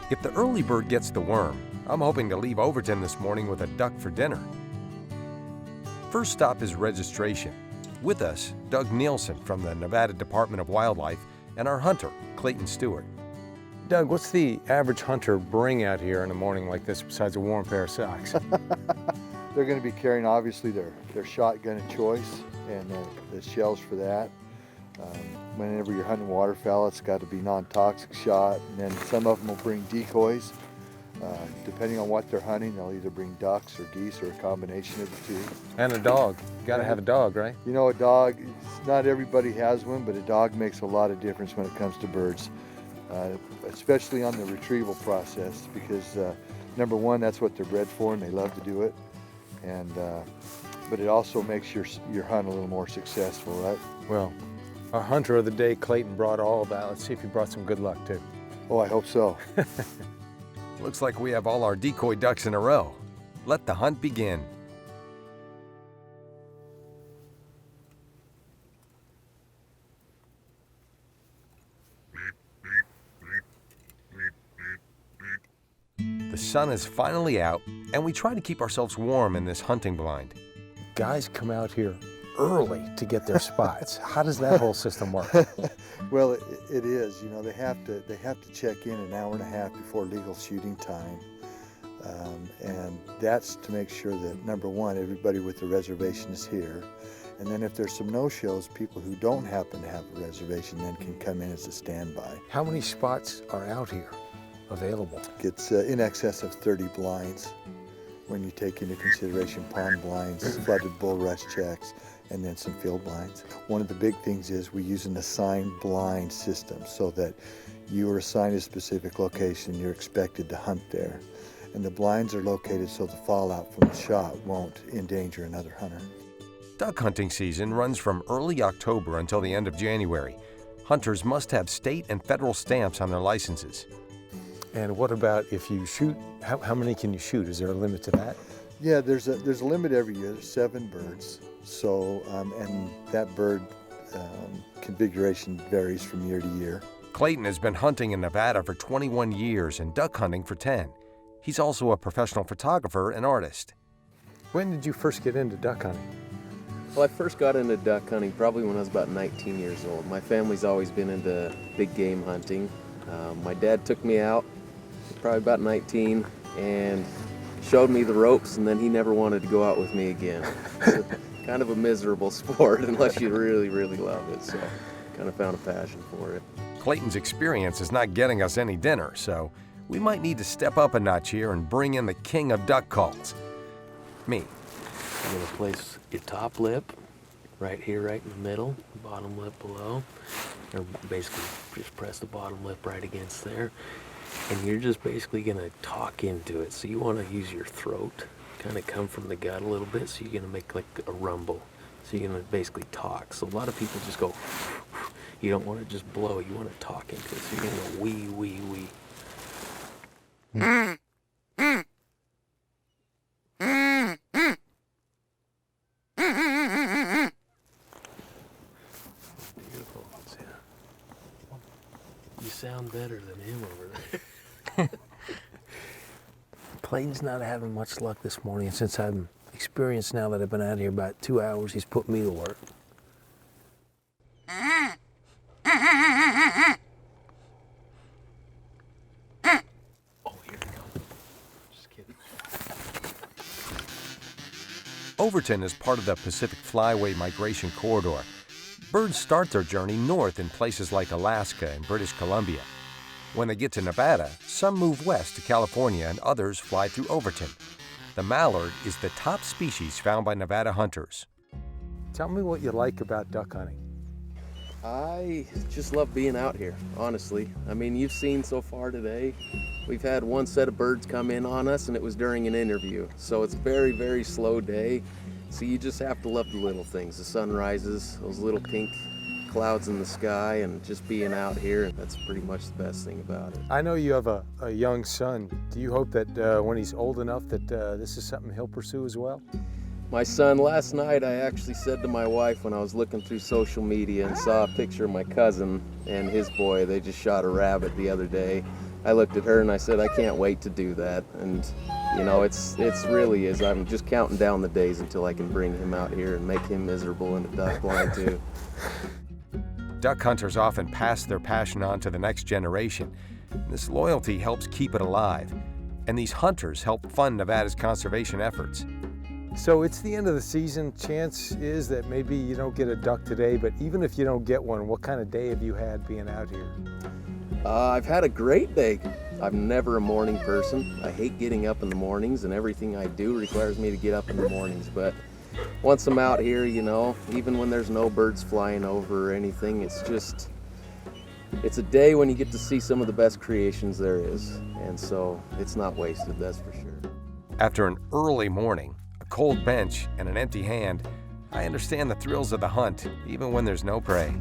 If the early bird gets the worm, I'm hoping to leave Overton this morning with a duck for dinner. First stop is registration. With us, Doug Nielsen from the Nevada Department of Wildlife and our hunter, Clayton Stewart. Doug, what's the average hunter bring out here in a morning like this besides a warm pair of socks? They're going to be carrying obviously their shotgun of choice and the shells for that. Whenever you're hunting waterfowl, it's got to be non-toxic shot, and then some of them will bring decoys. Depending on what they're hunting, they'll either bring ducks or geese or a combination of the two. And a dog. You got to have a dog, right? You know, a dog, not everybody has one, but a dog makes a lot of difference when it comes to birds, especially on the retrieval process, because number one, that's what they're bred for and they love to do it. And but it also makes your hunt a little more successful, right? Well, our hunter of the day, Clayton, brought all of that. Let's see if he brought some good luck too. Oh, I hope so. Looks like we have all our decoy ducks in a row. Let the hunt begin. The sun is finally out, and we try to keep ourselves warm in this hunting blind. Guys come out here early to get their spots. How does that whole system work? Well, it is. You know, they have to check in an hour and a half before legal shooting time, and that's to make sure that, number one, everybody with the reservation is here, and then if there's some no-shows, people who don't happen to have a reservation then can come in as a standby. How many spots are out here available? It's in excess of 30 blinds when you take into consideration pond blinds, flooded bulrush checks, and then some field blinds. One of the big things is we use an assigned blind system so that you are assigned a specific location, you're expected to hunt there. And the blinds are located so the fallout from the shot won't endanger another hunter. Duck hunting season runs from early October until the end of January. Hunters must have state and federal stamps on their licenses. And what about if you shoot? How many can you shoot? Is there a limit to that? Yeah, there's a limit every year. There's 7 birds. So, and that bird configuration varies from year to year. Clayton has been hunting in Nevada for 21 years and duck hunting for 10. He's also a professional photographer and artist. When did you first get into duck hunting? Well, I first got into duck hunting probably when I was about 19 years old. My family's always been into big game hunting. My dad took me out, probably about 19, and showed me the ropes, and then he never wanted to go out with me again. So, kind of a miserable sport unless you really, really love it. So kind of found a passion for it. Clayton's experience is not getting us any dinner, so we might need to step up a notch here and bring in the king of duck calls, me. You're gonna place your top lip right here, right in the middle, bottom lip below, or basically just press the bottom lip right against there. And you're just basically gonna talk into it. So you wanna use your throat, kind of come from the gut a little bit, so you're gonna make like a rumble. So you're gonna basically talk. So a lot of people just go, you don't wanna just blow, you wanna talk into it. So you're gonna go wee, wee, wee. Beautiful. You sound better than him over there. Clayton's not having much luck this morning, and since I'm experienced now that I've been out here about 2 hours, he's put me to work. Oh, here we go. Just kidding. Overton is part of the Pacific Flyway migration corridor. Birds start their journey north in places like Alaska and British Columbia. When they get to Nevada, some move west to California and others fly through Overton. The mallard is the top species found by Nevada hunters. Tell me what you like about duck hunting. I just love being out here, honestly. I mean, you've seen so far today, we've had one set of birds come in on us and it was during an interview. So it's a very, very slow day. So you just have to love the little things, the sunrises, those little pink clouds in the sky, and just being out here. That's pretty much the best thing about it. I know you have a young son. Do you hope that when he's old enough that this is something he'll pursue as well? My son, last night I actually said to my wife when I was looking through social media and saw a picture of my cousin and his boy, they just shot a rabbit the other day. I looked at her and I said, I can't wait to do that. And you know, it's really is. I'm just counting down the days until I can bring him out here and make him miserable in a duck blind too. Duck hunters often pass their passion on to the next generation. This loyalty helps keep it alive, and these hunters help fund Nevada's conservation efforts. So it's the end of the season. Chance is that maybe you don't get a duck today, but even if you don't get one, what kind of day have you had being out here? I've had a great day. I'm never a morning person. I hate getting up in the mornings, and everything I do requires me to get up in the mornings. But once I'm out here, you know, even when there's no birds flying over or anything, it's a day when you get to see some of the best creations there is. And so it's not wasted, that's for sure. After an early morning, a cold bench, and an empty hand, I understand the thrills of the hunt, even when there's no prey.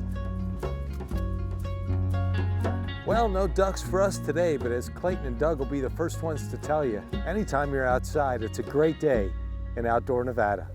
Well, no ducks for us today, but as Clayton and Doug will be the first ones to tell you, anytime you're outside, it's a great day in outdoor Nevada.